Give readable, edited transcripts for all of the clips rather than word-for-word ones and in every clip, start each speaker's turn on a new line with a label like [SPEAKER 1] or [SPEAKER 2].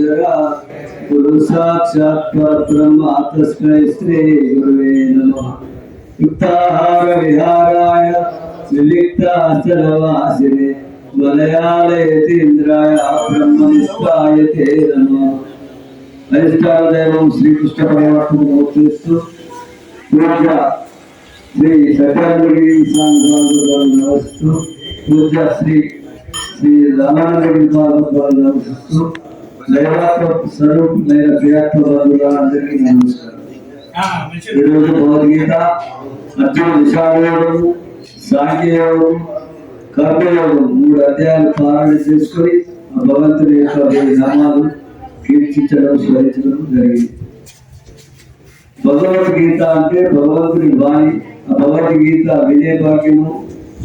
[SPEAKER 1] जरा गुरु साक्षात् परब्रह्म तस्मै श्री गुरुवे नमः। युक्ताहार विहाराय विलिप्ताचलवासिने मलयालयतीन्द्राय ब्रह्मनिष्ठाय ते नमः। अधिष्ठानदैवं श्रीकृष्ण परमात्ममूर्तिस्तु पूज्य श्री सत्यानंदगिरि नमस्तु पूज्य श्री श्री रामानंदगिरि नमस्तु దైవాత్మ స్వరూపమైన క్రియాత్మకందరికీ నమస్కారం। ఈరోజు భగవద్గీత అర్జున విషాదయోగం, సాంఖ్యయోగం, కర్మయోగం 3 అధ్యాయాలు పారాయణ చేసుకొని ఆ భగవంతుని యొక్క నామాలు కీర్తించడం స్మరించడం జరిగింది। భగవద్గీత అంటే భగవంతుని వాణి। ఆ భగవద్గీత వినే భాగ్యము,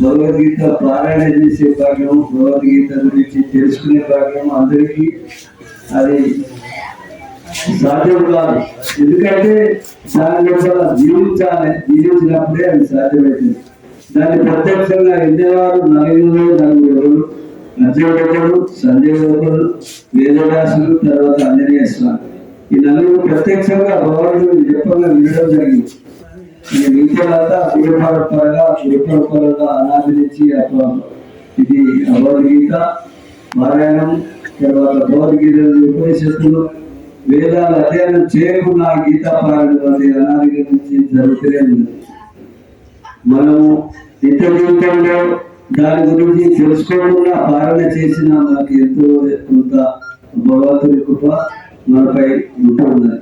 [SPEAKER 1] భగవద్గీత పారాయణ చేసే భాగ్యము, భగవద్గీత గురించి తెలుసుకునే భాగ్యము అందరికీ అది సాధ్యం కాదు। ఎందుకంటే దాని లోపల జీవించినప్పుడే అది సాధ్యమవుతుంది। దాన్ని ప్రత్యక్షంగా ఎన్నేవారు నలుగురు అర్జునుడు, సంజయుడు, వేదవ్యాసుడు, తర్వాత ఆంజనేయ స్వామి, ఈ నలుగురు ప్రత్యక్షంగా భగవంతుడు చెప్పగా వినడం జరిగింది। మిగతాదంతా గురుపరంపరగా అనాది నుంచి ఇది భగవద్గీత పారాయణం, తర్వాత భగవద్గీత ఉపనిషత్తులు, వేదాలు అధ్యయనం చేయకుండా గీతా పారాయణం అది అనాది నుంచి జరుగుతూనే ఉంది। మనము నిత్య జీవితంలో దాని గురించి తెలుసుకోకుండా పాలన చేసిన మనకి ఎంతో కొంత భగవంతుని కృప మనపై ఉంటున్నది।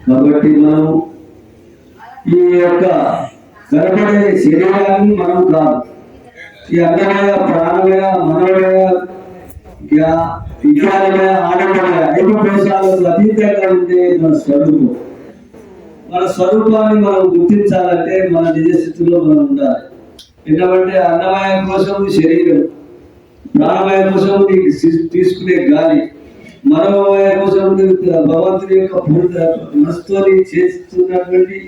[SPEAKER 1] కాబట్టి మనం ఈ యొక్క కనపడే శరీరాన్ని మనం కాదు, ఈ అన్నమయ, ప్రాణమయ, మనమయ, విజ్ఞానమయ, ఆనందమయ 5 కోశాలకు అతీతంగా ఉండే మన స్వరూపం। మన స్వరూపాన్ని మనం గుర్తించాలంటే మన నిజస్థితిలో మనం ఉండాలి। ఎందుకంటే అన్నమయ కోసం శరీరం, ప్రాణమయ కోసం తీసుకునే గాలి, మనోమయ కోసం భగవంతుని యొక్క మనసుతో చేస్తున్నటువంటి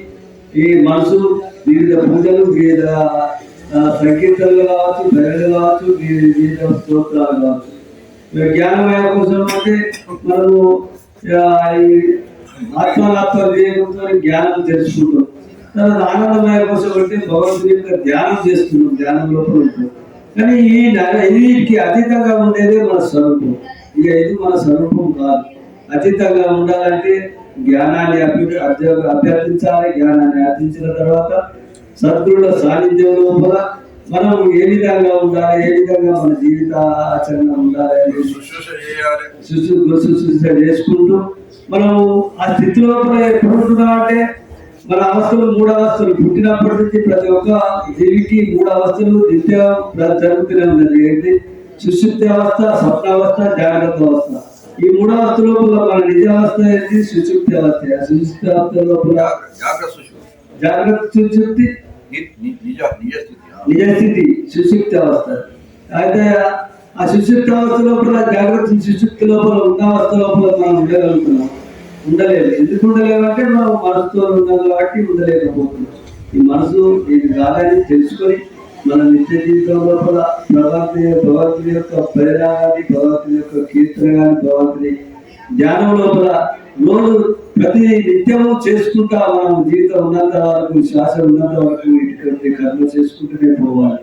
[SPEAKER 1] ఈ మనసు వివిధ పూజలు, వివిధ సంకీర్తనలు కావచ్చు, భజనలు కావచ్చు, వివిధ స్తోత్రాలు కావచ్చు। జ్ఞానమయ కోసం అంటే మనము ఆత్మనాత్మ వివేకంతో జ్ఞానం తెలుసుకుంటాం। తర్వాత ఆనందమయ కోసం అంటే భగవంతుని యొక్క ధ్యానం చేస్తున్నాం, ధ్యానం లోపల ఉంటాం। కానీ వీటికి అతీతంగా ఉండేదే మన స్వరూపం। ఇక ఇది మన స్వరూపం కాదు। అతీతంగా ఉండాలంటే జ్ఞానాన్ని అభ్యర్థించాలి। జ్ఞానాన్ని అర్థించిన తర్వాత సద్గురుల సాన్నిధ్యం లోపల మనం ఏ విధంగా ఉండాలి, ఏ విధంగా మన జీవిత ఆచరణ ఉండాలి అని శుశ్రూష చేసుకుంటూ మనము ఆ స్థితిలో ఎప్పుడు ఉంటున్నాం అంటే మన అవస్థలు 3 అవస్థలు పుట్టినప్పటి నుంచి ప్రతి ఒక్క జీవికి 3 అవస్థలు నిత్య జరుగుతూనే ఉన్నది। ఏంటి? సుషుప్తి అవస్థ, స్వప్నావస్థ, జాగ్రత్త అవస్థ। ఈ 3 అవస్థ లోపల మన నిజ అవస్థ ఏంటి? సుషుప్తి అవస్థ। సుషుప్తి అవస్థ లోపల జాగ్రత్త సుషుప్తి, నిజస్థితి సుషుప్తి అవస్థ। అయితే ఆ సుషుప్తి అవస్థ లోపల జాగ్రత్త సుషుప్తి లోపల ఉన్న అవస్థ లోపల మనం ఉండగలుగుతున్నాం, ఉండలేదు। ఎందుకు ఉండలేమంటే మనం మనసుతో ఉన్నాం కాబట్టి ఉండలేకపోతున్నాం। ఈ మనసు ఇది కాదని తెలుసుకొని మన నిత్య జీవితం లోపల భగవంతుని యొక్క పరిణామాన్ని, భగవంతుని యొక్క కీర్తన కానీ, భగవంతుని ధ్యానం లోపల రోజు ప్రతి నిత్యము చేసుకుంటా మనం జీవితం ఉన్నంత వరకు, శ్వాస ఉన్నంత వరకు ఇటువంటి కర్మ చేసుకుంటూనే పోవాలి।